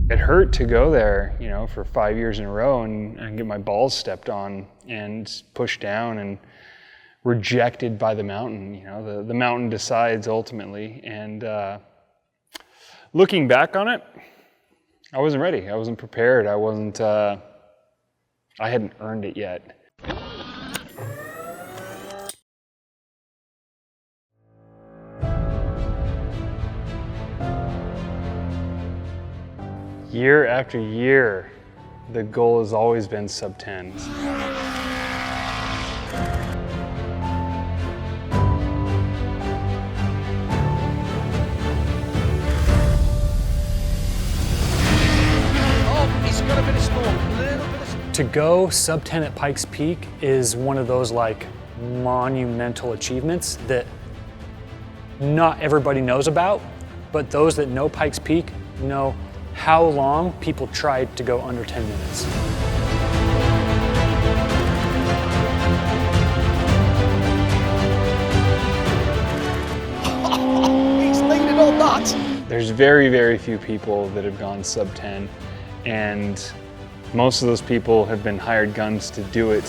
It hurt to go there, you know, for 5 years in a row and get my balls stepped on and pushed down and rejected by the mountain. You know, the mountain decides ultimately. And looking back on it, I wasn't ready. I wasn't prepared. I hadn't earned it yet. Year after year, the goal has always been sub-10s. Oh, he's got a bit of smoke, a little bit of smoke. To go sub-10 at Pikes Peak is one of those like monumental achievements that not everybody knows about, but those that know Pikes Peak know how long people tried to go under 10 minutes. He's leaning on that. There's very, very few people that have gone sub-10, and most of those people have been hired guns to do it.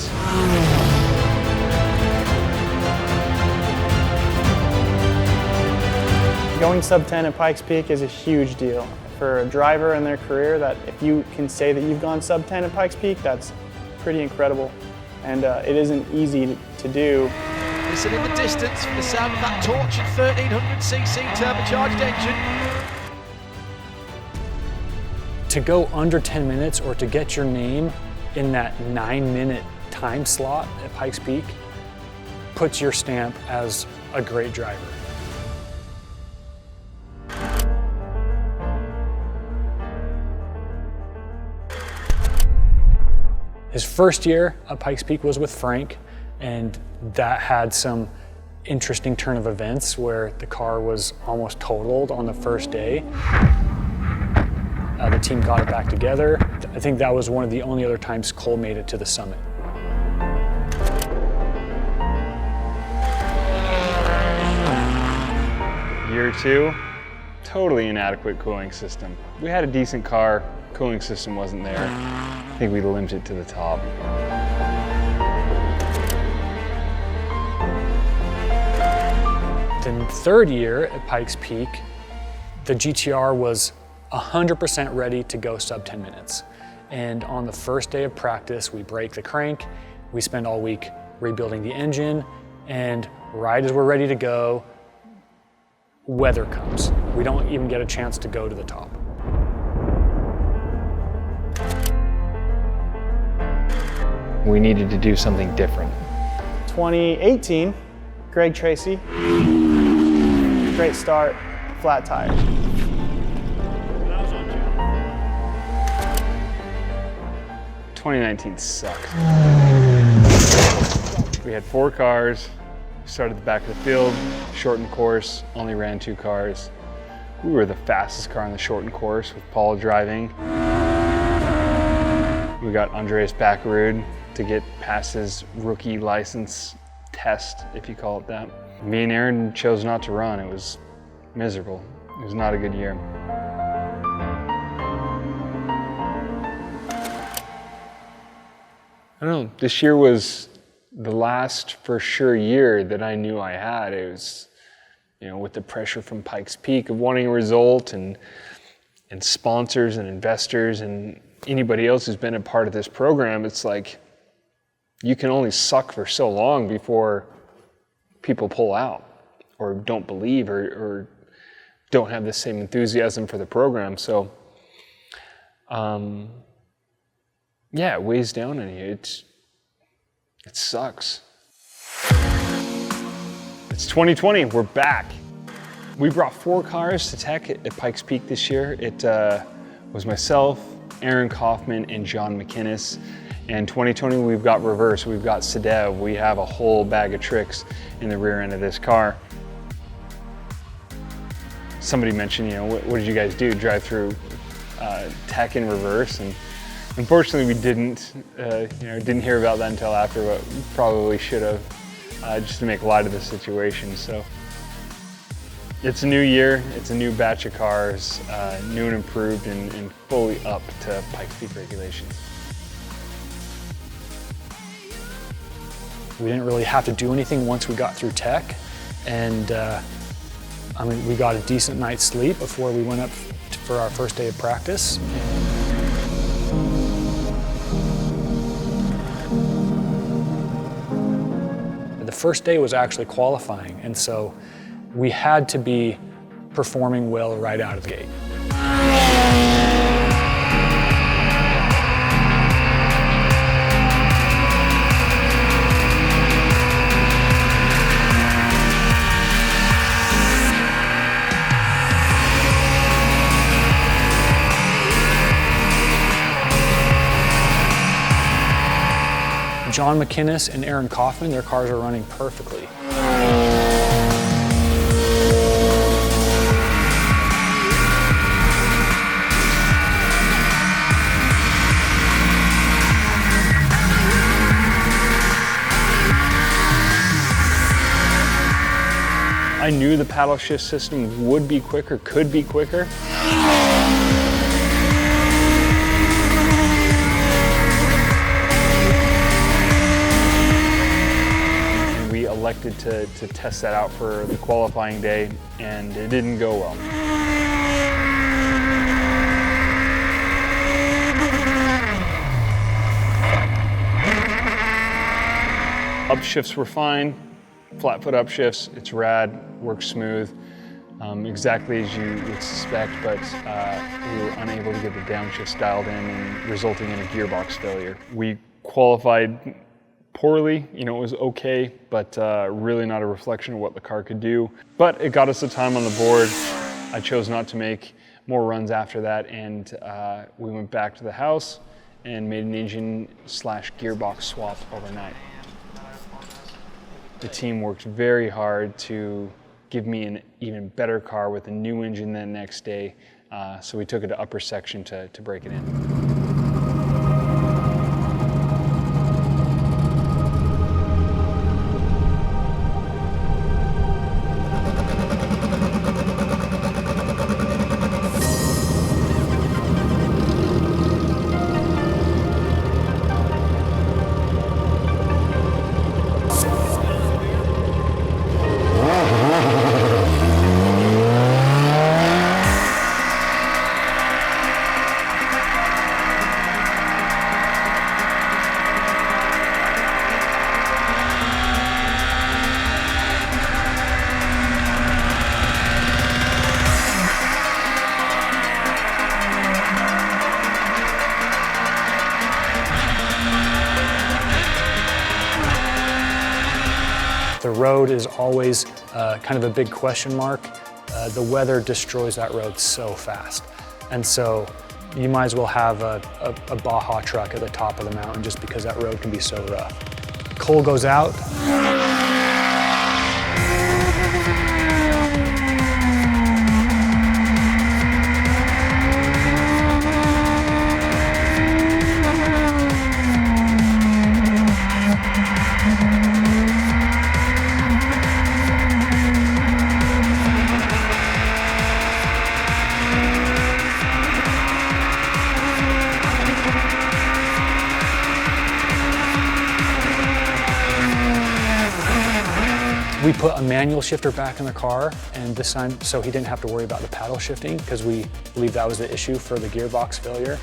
Going sub-10 at Pikes Peak is a huge deal. For a driver in their career, that if you can say that you've gone sub-10 at Pikes Peak, that's pretty incredible. And it isn't easy to do. Listen in the distance for the sound of that tortured 1300cc turbocharged engine. To go under 10 minutes or to get your name in that 9-minute time slot at Pikes Peak puts your stamp as a great driver. His first year at Pikes Peak was with Frank, and that had some interesting turn of events where the car was almost totaled on the first day. The team got it back together. I think that was one of the only other times Cole made it to the summit. Year 2, totally inadequate cooling system. We had a decent car, cooling system wasn't there. I think we limped it to the top. The third year at Pikes Peak, the GTR was 100% ready to go sub 10 minutes. And on the first day of practice, we break the crank, we spend all week rebuilding the engine, and right as we're ready to go, weather comes. We don't even get a chance to go to the top. We needed to do something different. 2018, Greg Tracy, great start, flat tire. 2019 sucked. We had 4 cars, started at the back of the field, shortened course, only ran 2 cars. We were the fastest car on the shortened course with Paul driving. We got Andreas Bakkerud to get past his rookie license test, if you call it that. Me and Aaron chose not to run. It was miserable. It was not a good year. I don't know, this year was the last for sure year that I knew I had. It was, you know, with the pressure from Pikes Peak of wanting a result and sponsors and investors and anybody else who's been a part of this program, it's like you can only suck for so long before people pull out or don't believe or don't have the same enthusiasm for the program. So, yeah, it weighs down on you. It sucks. It's 2020, we're back. We brought 4 cars to tech at Pikes Peak this year. It was myself, Aaron Kaufman, and John McInnes. And 2020, we've got reverse, we've got Sadev. We have a whole bag of tricks in the rear end of this car. Somebody mentioned, you know, what did you guys do? Drive through tech in reverse? And unfortunately, we didn't. Didn't hear about that until after, but we probably should have, just to make light of the situation. So It's a new year, it's a new batch of cars, new and improved and fully up to Pikes Peak regulations. We didn't really have to do anything once we got through tech, and I mean, we got a decent night's sleep before we went up for our first day of practice. The first day was actually qualifying, and so we had to be performing well right out of the gate. John McInnes and Aaron Kaufman, their cars are running perfectly. I knew the paddle shift system would be quicker, could be quicker. Elected to test that out for the qualifying day, and it didn't go well. Upshifts were fine, flat foot upshifts, it's rad, works smooth, exactly as you would suspect, but we were unable to get the downshifts dialed in and resulting in a gearbox failure. We qualified poorly, you know, it was okay, but really not a reflection of what the car could do. But it got us the time on the board. I chose not to make more runs after that, and we went back to the house and made an engine/gearbox swap overnight. The team worked very hard to give me an even better car with a new engine the next day, so we took it to upper section to break it in. The road is always kind of a big question mark. The weather destroys that road so fast. And so you might as well have a Baja truck at the top of the mountain just because that road can be so rough. Coal goes out. We put a manual shifter back in the car, and this time so he didn't have to worry about the paddle shifting, because we believed that was the issue for the gearbox failure.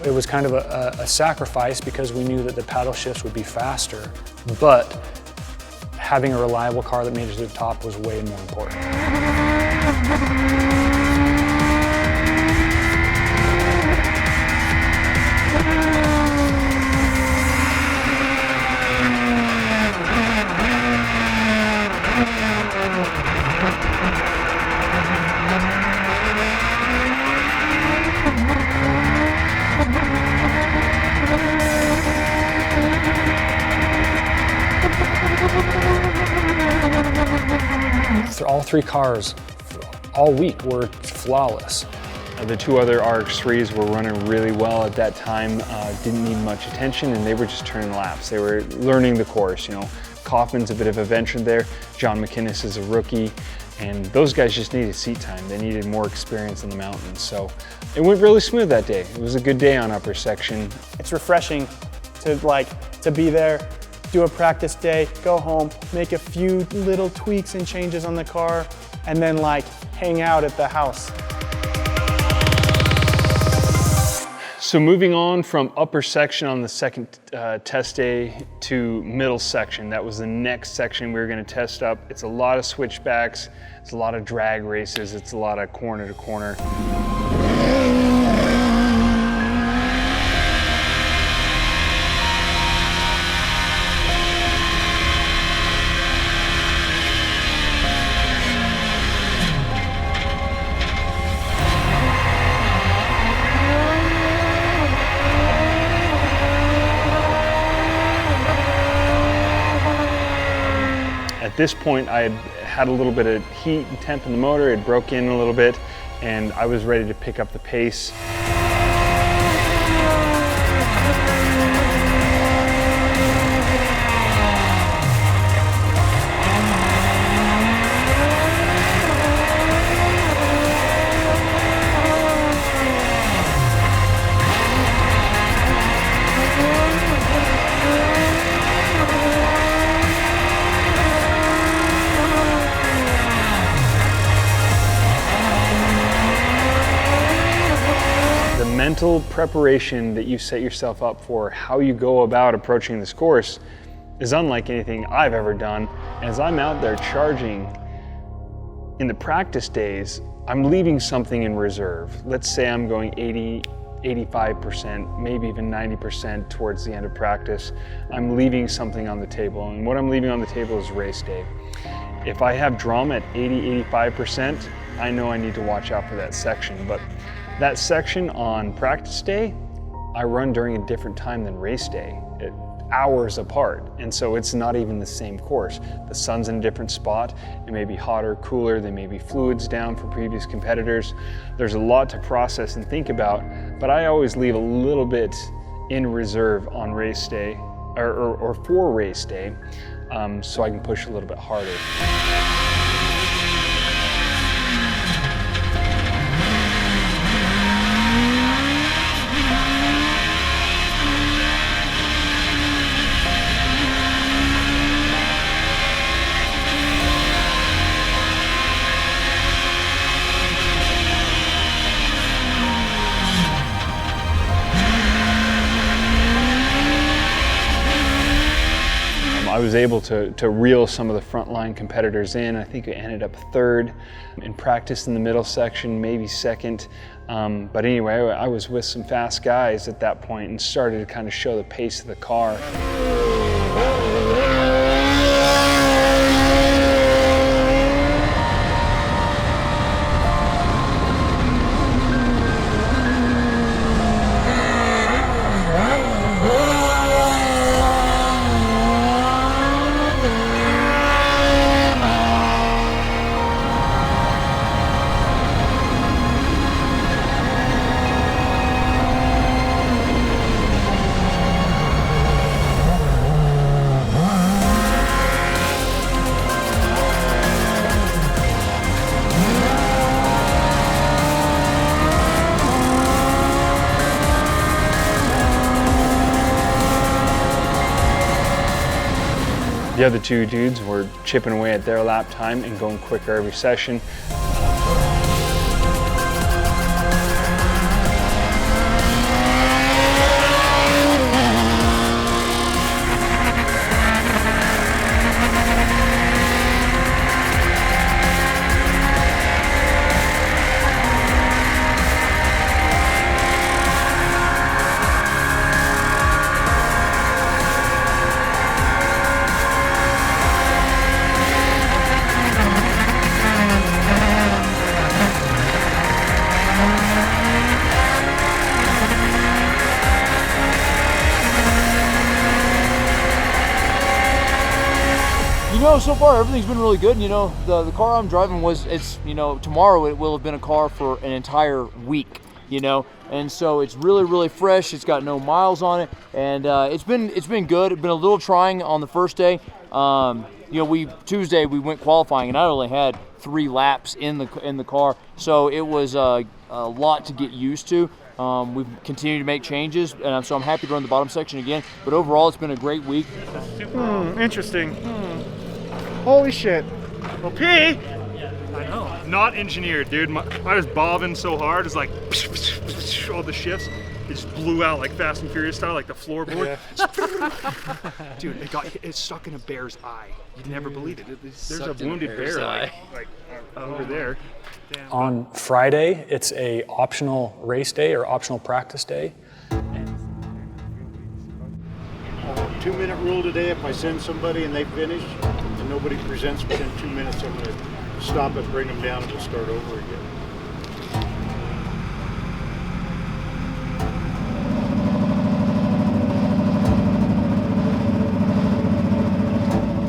It was kind of a sacrifice because we knew that the paddle shifts would be faster, but having a reliable car that made it to the top was way more important. All three cars all week were flawless. The two other RX-3s were running really well at that time, didn't need much attention, and they were just turning laps. They were learning the course, you know, Kaufman's a bit of a venture there. John McInnes is a rookie. And those guys just needed seat time. They needed more experience on the mountains. So it went really smooth that day. It was a good day on upper section. It's refreshing to be there, do a practice day, go home, make a few little tweaks and changes on the car, and then hang out at the house. So moving on from upper section on the second test day to middle section, that was the next section we were going to test up. It's a lot of switchbacks, it's a lot of drag races, it's a lot of corner to corner. At this point, I had a little bit of heat and temp in the motor. It broke in a little bit, and I was ready to pick up the pace. Mental preparation that you set yourself up for, how you go about approaching this course, is unlike anything I've ever done. As I'm out there charging in the practice days, I'm leaving something in reserve. Let's say I'm going 80, 85%, maybe even 90% towards the end of practice. I'm leaving something on the table, and what I'm leaving on the table is race day. If I have drum at 80, 85%, I know I need to watch out for that section. But that section on practice day, I run during a different time than race day, hours apart. And so it's not even the same course. The sun's in a different spot. It may be hotter, cooler, there may be fluids down for previous competitors. There's a lot to process and think about, but I always leave a little bit in reserve on race day, or for race day, so I can push a little bit harder. I was able to reel some of the frontline competitors in. I think I ended up third in practice in the middle section, maybe second. But anyway, I was with some fast guys at that point and started to kind of show the pace of the car. The other two dudes were chipping away at their lap time and going quicker every session. So far everything's been really good. The car I'm driving tomorrow it will have been a car for an entire week, and so it's really fresh. It's got no miles on it, and it's been good. It's been a little trying on the first day, You know, Tuesday we went qualifying, and I only had 3 laps in the car, so it was a lot to get used to. We've continued to make changes, and so I'm happy to run the bottom section again. But overall, it's been a great week. Interesting. Holy shit. Well, P. I know. Not engineered, dude. I was bobbing so hard, it's like all the shifts. It just blew out like Fast and Furious style, like the floorboard. Yeah. Dude, it stuck in a bear's eye. You'd never believe it. There's a wounded bear like over there. Damn. On Friday, it's a optional race day or optional practice day. 2-minute rule today. If I send somebody and they finish and nobody presents within 2 minutes, I'm going to stop it, bring them down, and we'll start over again.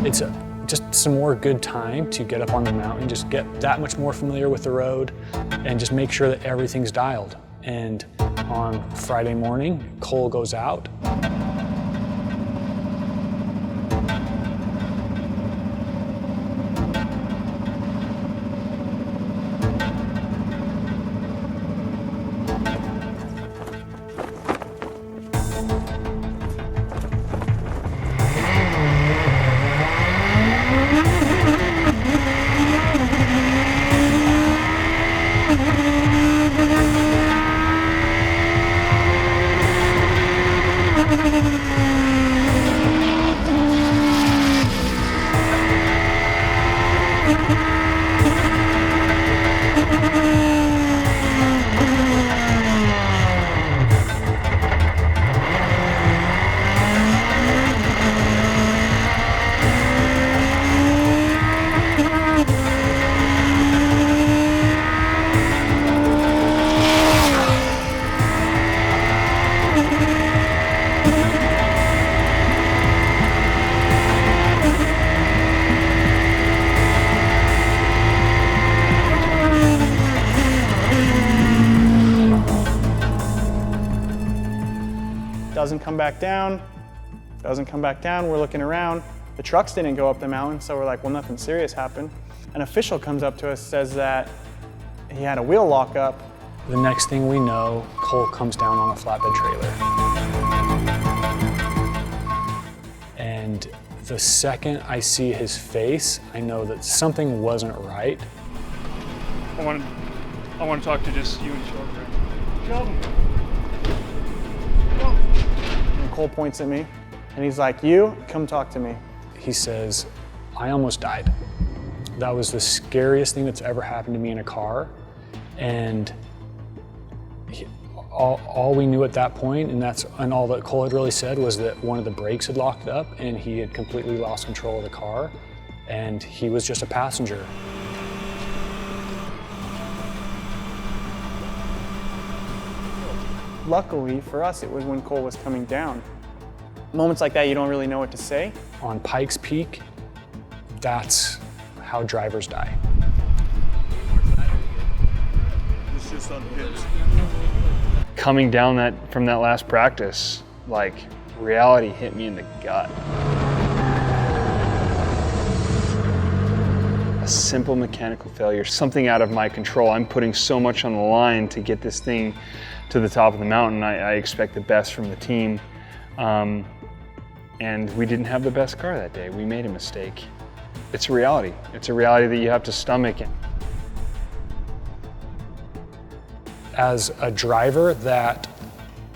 It's just some more good time to get up on the mountain, just get that much more familiar with the road, and just make sure that everything's dialed. And on Friday morning, Cole goes out. Doesn't come back down, doesn't come back down. We're looking around. The trucks didn't go up the mountain, so we're like, well, nothing serious happened. An official comes up to us, says that he had a wheel lock up. The next thing we know, Cole comes down on a flatbed trailer. And the second I see his face, I know that something wasn't right. I want to talk to just you and Sheldon. Sheldon. And Cole points at me, and he's like, you, come talk to me. He says, I almost died. That was the scariest thing that's ever happened to me in a car. And all we knew at that point, and all that Cole had really said, was that one of the brakes had locked up and he had completely lost control of the car, and he was just a passenger. Luckily for us, it was when Cole was coming down. Moments like that, you don't really know what to say. On Pikes Peak, that's how drivers die. It's just on pits. Coming down from that last practice, like, reality hit me in the gut. A simple mechanical failure, something out of my control. I'm putting so much on the line to get this thing to the top of the mountain. I expect the best from the team. And we didn't have the best car that day. We made a mistake. It's a reality. It's a reality that you have to stomach. As a driver that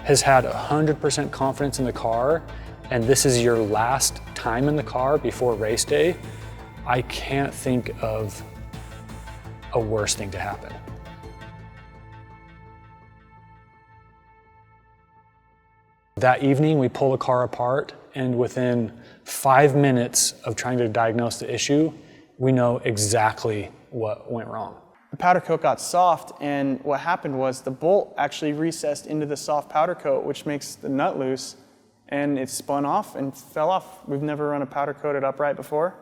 has had 100% confidence in the car, and this is your last time in the car before race day, I can't think of a worse thing to happen. That evening, we pull the car apart, and within 5 minutes of trying to diagnose the issue, we know exactly what went wrong. The powder coat got soft, and what happened was the bolt actually recessed into the soft powder coat, which makes the nut loose, and it spun off and fell off. We've never run a powder coated upright before.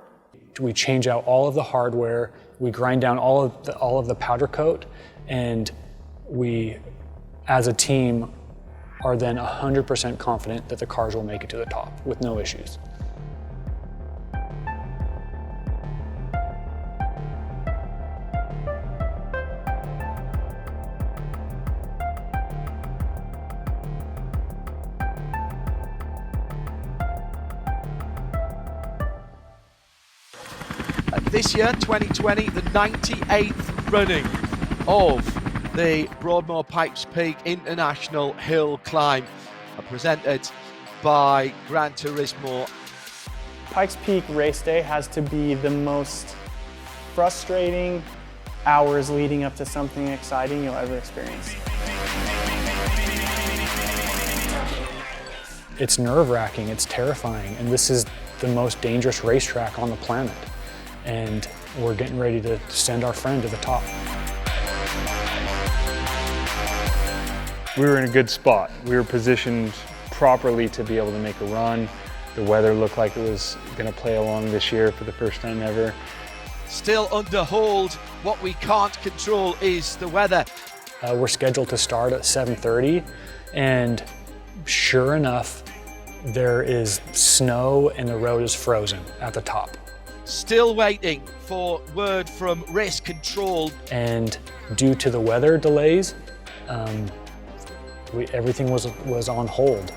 We change out all of the hardware, we grind down all of the powder coat, and we, as a team, are then 100% confident that the cars will make it to the top with no issues. this year, 2020, the 98th running of the Broadmoor Pikes Peak International Hill Climb, presented by Gran Turismo. Pikes Peak race day has to be the most frustrating hours leading up to something exciting you'll ever experience. It's nerve-wracking, it's terrifying, and this is the most dangerous racetrack on the planet. And we're getting ready to send our friend to the top. We were in a good spot. We were positioned properly to be able to make a run. The weather looked like it was going to play along this year for the first time ever. Still under hold. What we can't control is the weather. We're scheduled to start at 7:30, and sure enough, there is snow and the road is frozen at the top. Still waiting for word from race control. And due to the weather delays, everything was on hold.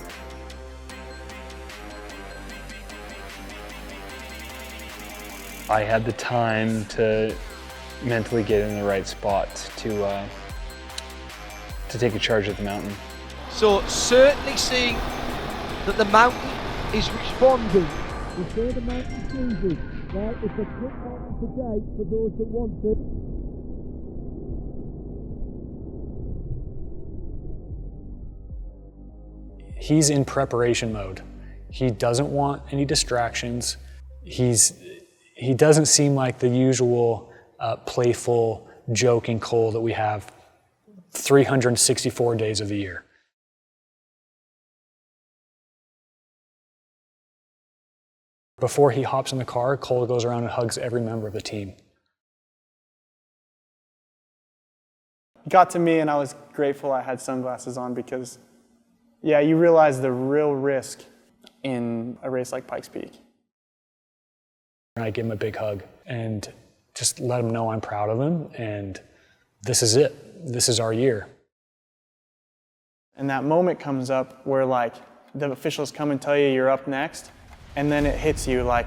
I had the time to mentally get in the right spot to take a charge at the mountain. So certainly seeing that the mountain is responding. Before the mountain chooses, well, it's a quick mountain today for those that want it. He's in preparation mode. He doesn't want any distractions. He doesn't seem like the usual playful, joking Cole that we have 364 days of the year. Before he hops in the car, Cole goes around and hugs every member of the team. It got to me and I was grateful I had sunglasses on because, yeah, you realize the real risk in a race like Pikes Peak. I give him a big hug and just let him know I'm proud of him, and this is it. This is our year. And that moment comes up where like the officials come and tell you you're up next, and then it hits you like,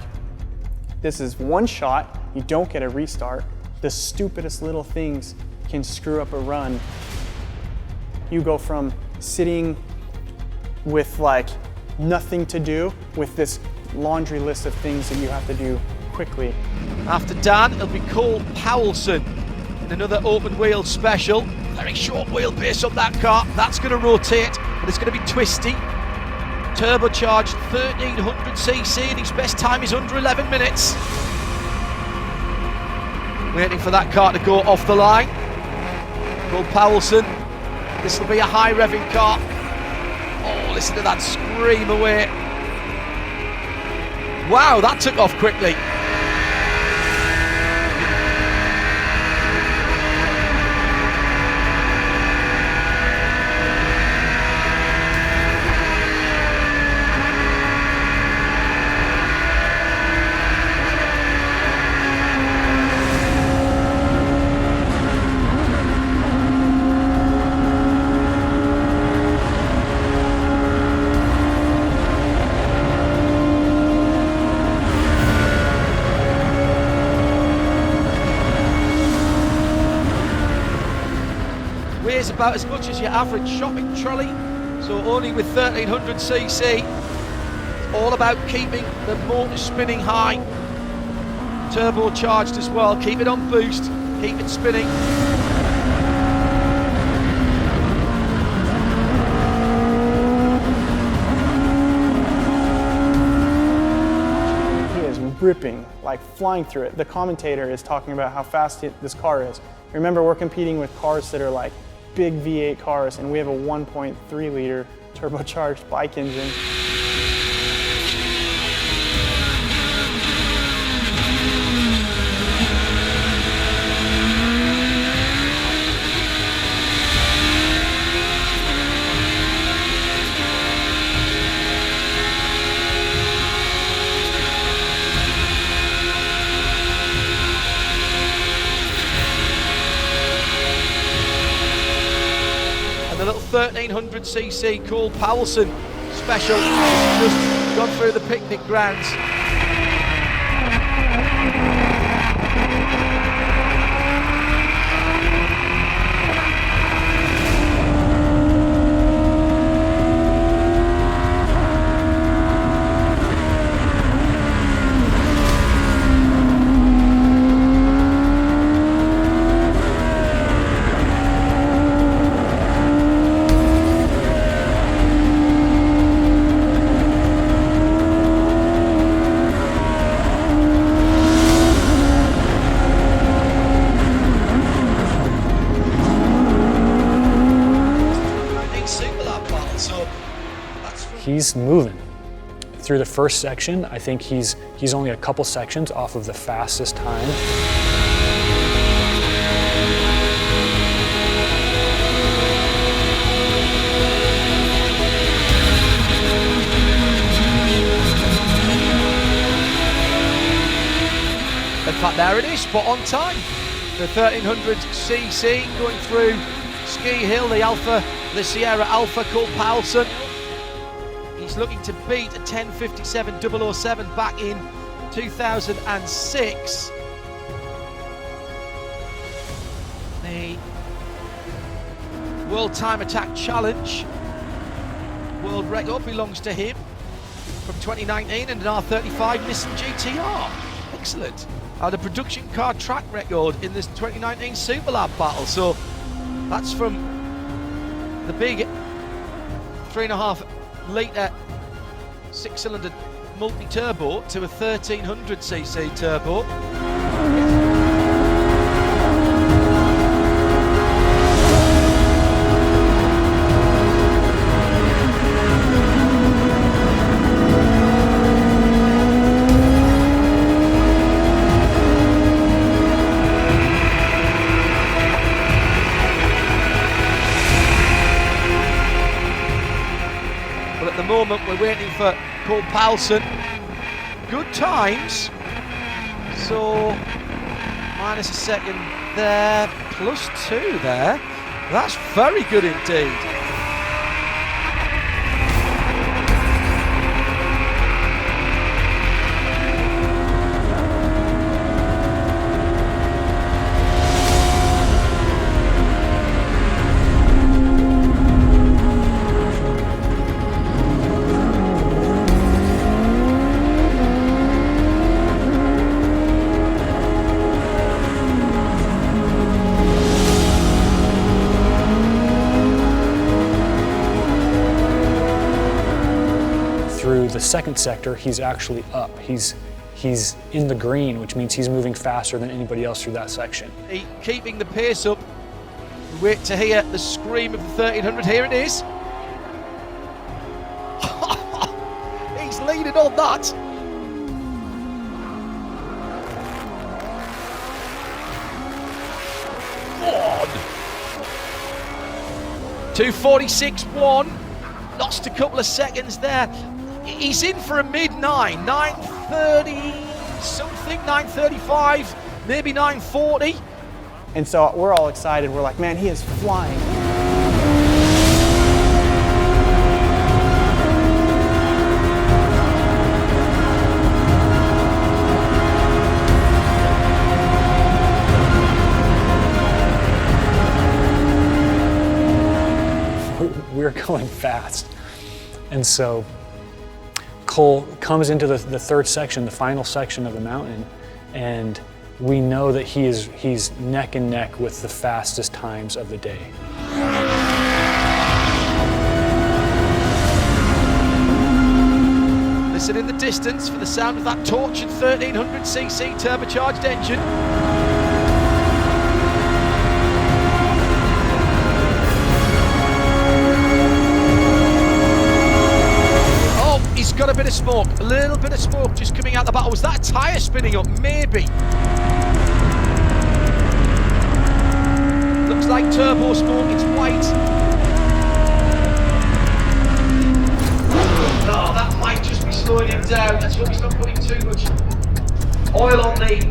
this is one shot, you don't get a restart. The stupidest little things can screw up a run. You go from sitting with like nothing to do with this laundry list of things that you have to do quickly. After Dan, it'll be Cole Powelson in another open wheel special. Very short wheelbase on that car. That's going to rotate, but it's going to be twisty. Turbocharged 1300cc, and his best time is under 11 minutes. Waiting for that car to go off the line. Cole Powelson. This will be a high revving car. Oh, listen to that scream away. Wow, that took off quickly. Weighs about as much as your average shopping trolley, so only with 1300cc. It's all about keeping the motor spinning high. Turbocharged as well, keep it on boost, keep it spinning. He is ripping, like flying through it. The commentator is talking about how fast this car is. Remember, we're competing with cars that are like big V8 cars, and we have a 1.3 liter turbocharged bike engine. The little 1300cc Cole Powelson special just gone through the picnic grounds. he's moving. Through the first section, I think he's only a couple sections off of the fastest time. In fact, there it is, spot on time. The 1300cc going through Ski Hill, the Sierra Alpha, Cole Powelson. He's looking to beat a 10:57.007 back in 2006. The World Time Attack Challenge world record belongs to him from 2019 and an R35 Nissan GTR. Excellent. And a production car track record in this 2019 Superlab battle. So that's from the big 3.5 litre 6-cylinder multi-turbo to a 1300cc turbo. Moment we're waiting for Cole Powelson. Good times, so minus a second there, +2 there. That's very good indeed. The second sector, he's actually up. He's in the green, which means he's moving faster than anybody else through that section. Keeping the pace up. We wait to hear the scream of the 1300. Here it is. He's leading on that. God. 2:46.1. Lost a couple of seconds there. He's in for a mid-9, 9:30 something, 9:35, maybe 9:40. And so we're all excited. We're like, man, he is flying. We're going fast. And so Cole comes into the third section, the final section of the mountain, and we know that he's neck and neck with the fastest times of the day. Listen in the distance for the sound of that tortured 1300cc turbocharged engine. He's got a bit of smoke, a little bit of smoke just coming out the battle. Was that a tyre spinning up? Maybe. Looks like turbo smoke, it's white. No, that might just be slowing him down. Let's hope he's not putting too much oil on the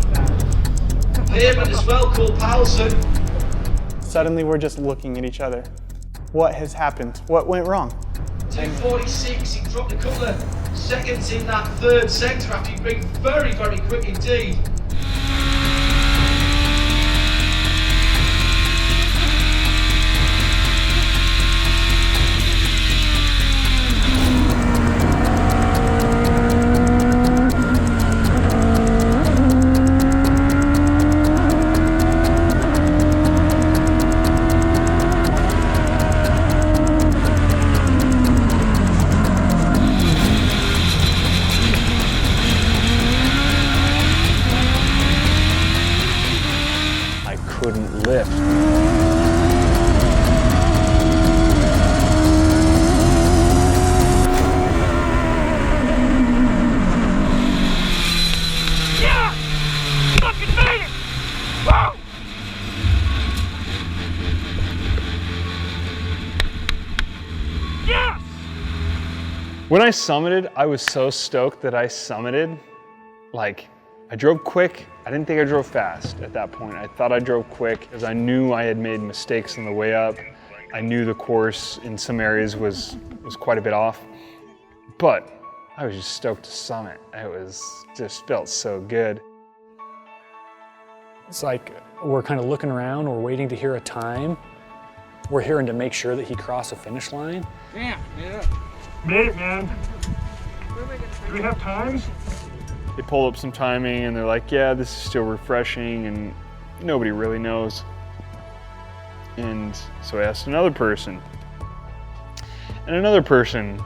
pavement as well, Cole Powelson. Suddenly we're just looking at each other. What has happened? What went wrong? 2:46, he dropped a couple of seconds in that third sector after he'd been very, very quick indeed. Couldn't lift. When I summited, I was so stoked that I summited. Like, I drove quick. I didn't think I drove fast at that point. I thought I drove quick because I knew I had made mistakes on the way up. I knew the course in some areas was quite a bit off, but I was just stoked to summit. It just felt so good. It's like we're kind of looking around, we're waiting to hear a time. We're hearing to make sure that he crossed the finish line. Yeah. Made it, man. Do we have times? They pull up some timing and they're like, yeah, this is still refreshing, and nobody really knows. And so I asked another person and another person,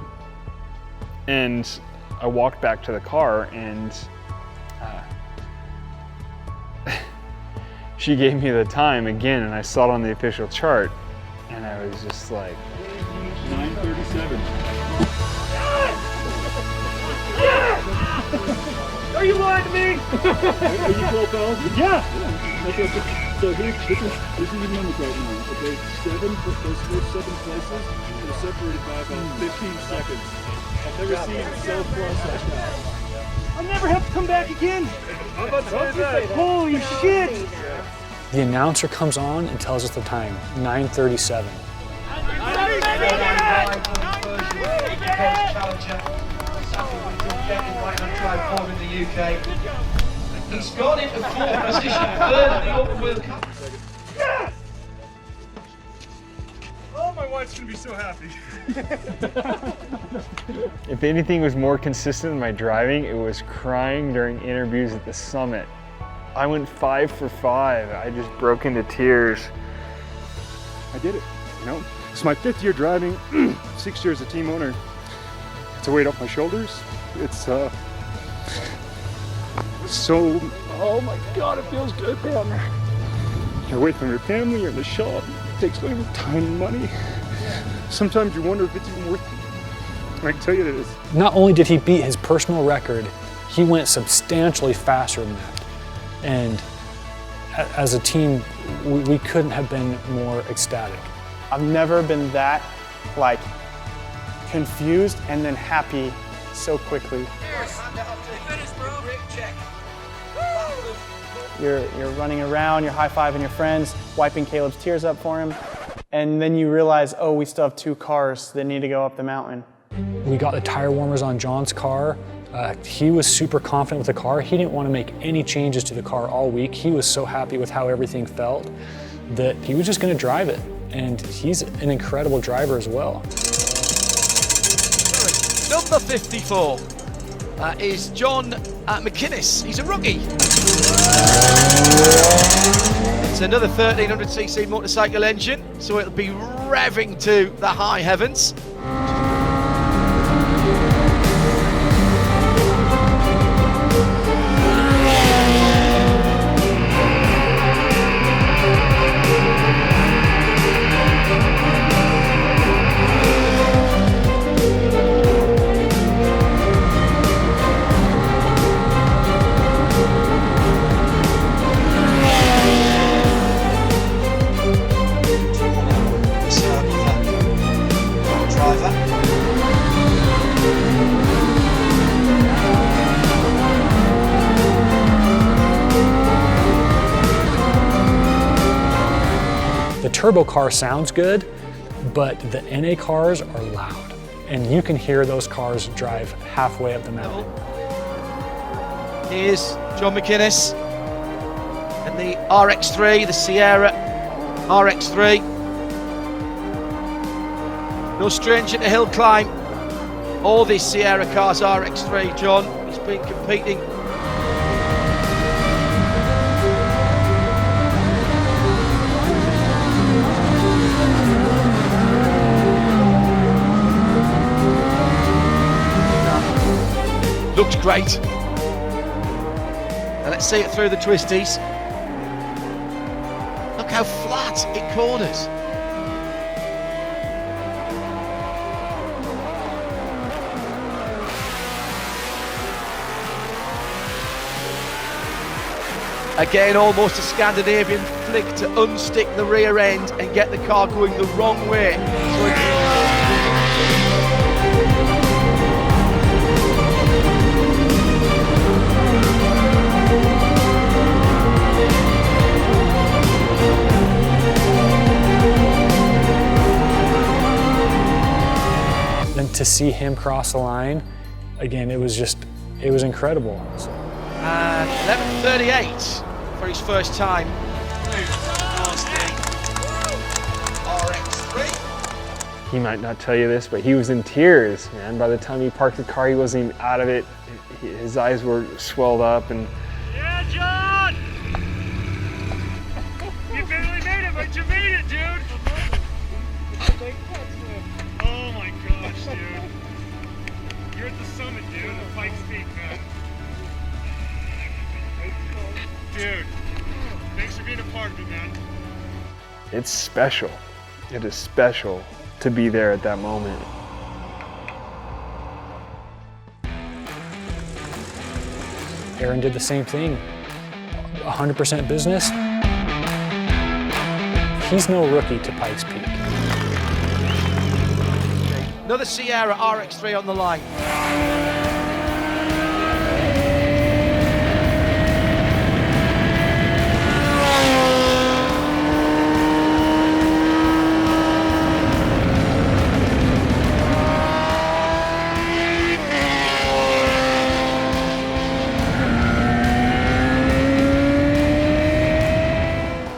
and I walked back to the car, and she gave me the time again, and I saw it on the official chart, and I was just like, 9:37. are you lying to me? Are you 12 pounds? Yeah. Okay, so here, this is your numbers right now. Okay, those first 7 places are separated by about 15 seconds. I've never seen it so close like that. I'll never have to come back again. I'm about to say that. Holy shit. The announcer comes on and tells us the time, 9:37. In the UK. He's gone into 4th position, 3rd in the Open Wheel Cup. Yes! Oh, my wife's gonna be so happy. If anything was more consistent in my driving, it was crying during interviews at the summit. I went 5 for 5. I just broke into tears. I did it, you know? It's my 5th year driving, 6 years as a team owner. It's a weight off my shoulders. It's so, oh my God, it feels good, man. You're away from your family, you're in the shop, it takes away your time and money. Sometimes you wonder if it's even worth it. I can tell you it is. Not only did he beat his personal record, he went substantially faster than that. And as a team, we couldn't have been more ecstatic. I've never been that, like, confused and then happy so quickly. You're running around, you're high-fiving your friends, wiping Caleb's tears up for him, and then you realize, oh, we still have 2 cars that need to go up the mountain. We got the tire warmers on John's car. He was super confident with the car. He didn't want to make any changes to the car all week. He was so happy with how everything felt that he was just going to drive it. And he's an incredible driver as well. Number 54 is John McInnes. He's a rookie. It's another 1300cc motorcycle engine, so it'll be revving to the high heavens. The turbo car sounds good, but the NA cars are loud, and you can hear those cars drive halfway up the mountain. Here's John McInnes and the RX-3, the Sierra RX-3. No stranger to Hillclimb. All these Sierra cars RX-3, John. He's been competing. Looks great. Now let's see it through the twisties. Look how flat it corners. Again, almost a Scandinavian flick to unstick the rear end and get the car going the wrong way. So see him cross the line, again, it was incredible. So. And 11:38 for his first time. RX3. He might not tell you this, but he was in tears, man. By the time he parked the car, he wasn't even out of it. His eyes were swelled up and... Yeah, John! You barely made it, but you made it, dude! Oh my gosh, dude. You're at the summit, dude, at Pikes Peak, man. Dude, thanks for being a part of it, man. It's special. It is special to be there at that moment. Aaron did the same thing, 100% business. He's no rookie to Pikes Peak. Another Sierra RX3 on the line.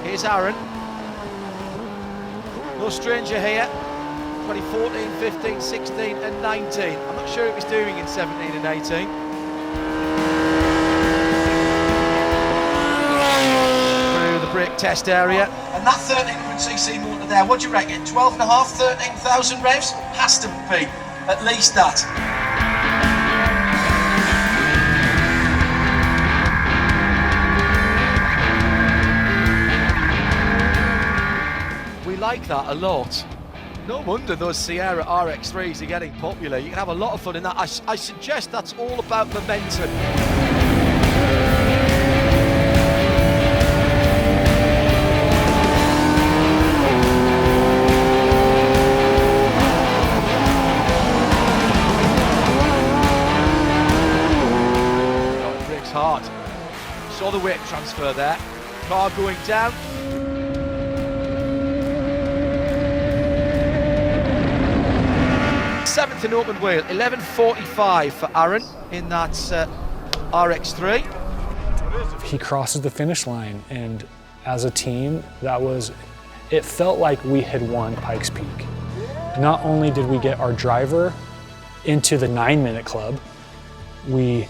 Here's Aaron. No stranger here. 2014, 15, 16 and 19. I'm not sure what he's doing in 17 and 18. Through the brake test area. And that 1300cc motor there, what do you reckon? 12.5, 13,000 revs? Has to be, at least that. We like that a lot. No wonder those Sierra RX3s are getting popular. You can have a lot of fun in that. I suggest that's all about momentum. Brakes hard. Saw the weight transfer there. Car going down. Seventh in open wheel, 11:45 for Aaron in that RX3. He crosses the finish line, and as a team, it felt like we had won Pikes Peak. Not only did we get our driver into the 9-minute club, we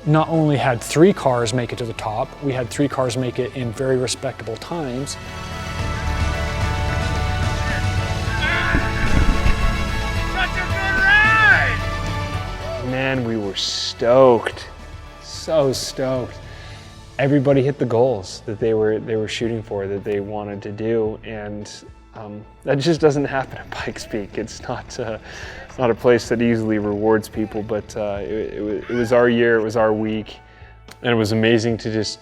not only had 3 cars make it to the top, we had 3 cars make it in very respectable times. Man, we were stoked, so stoked. Everybody hit the goals that they were shooting for, that they wanted to do, and that just doesn't happen at Pikes Peak. It's not a place that easily rewards people, but it was our year, it was our week, and it was amazing to just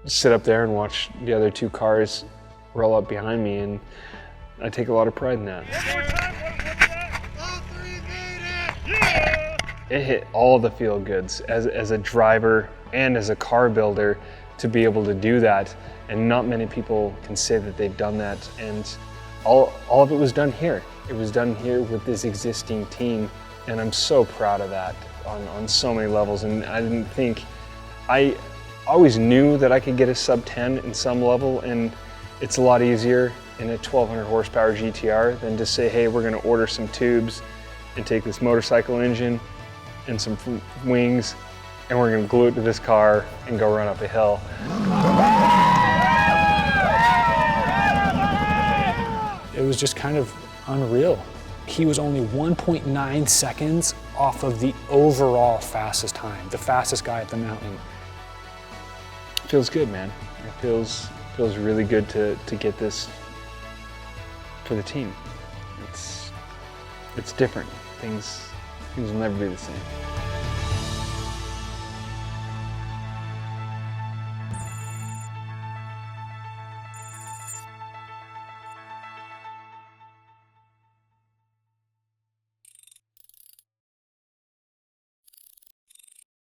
sit up there and watch the other 2 cars roll up behind me, and I take a lot of pride in that. It hit all the feel goods as a driver and as a car builder to be able to do that, and not many people can say that they've done that, and all of it was done here. It was done here with this existing team, and I'm so proud of that on so many levels. And I always knew that I could get a sub-10 in some level, and it's a lot easier in a 1200 horsepower GTR than to say, hey, we're gonna order some tubes and take this motorcycle engine and some wings, and we're gonna glue it to this car and go run up a hill. It was just kind of unreal. He was only 1.9 seconds off of the overall fastest time, the fastest guy at the mountain. It feels good, man. It feels really good to get this for the team. It's different. Things will never be the same.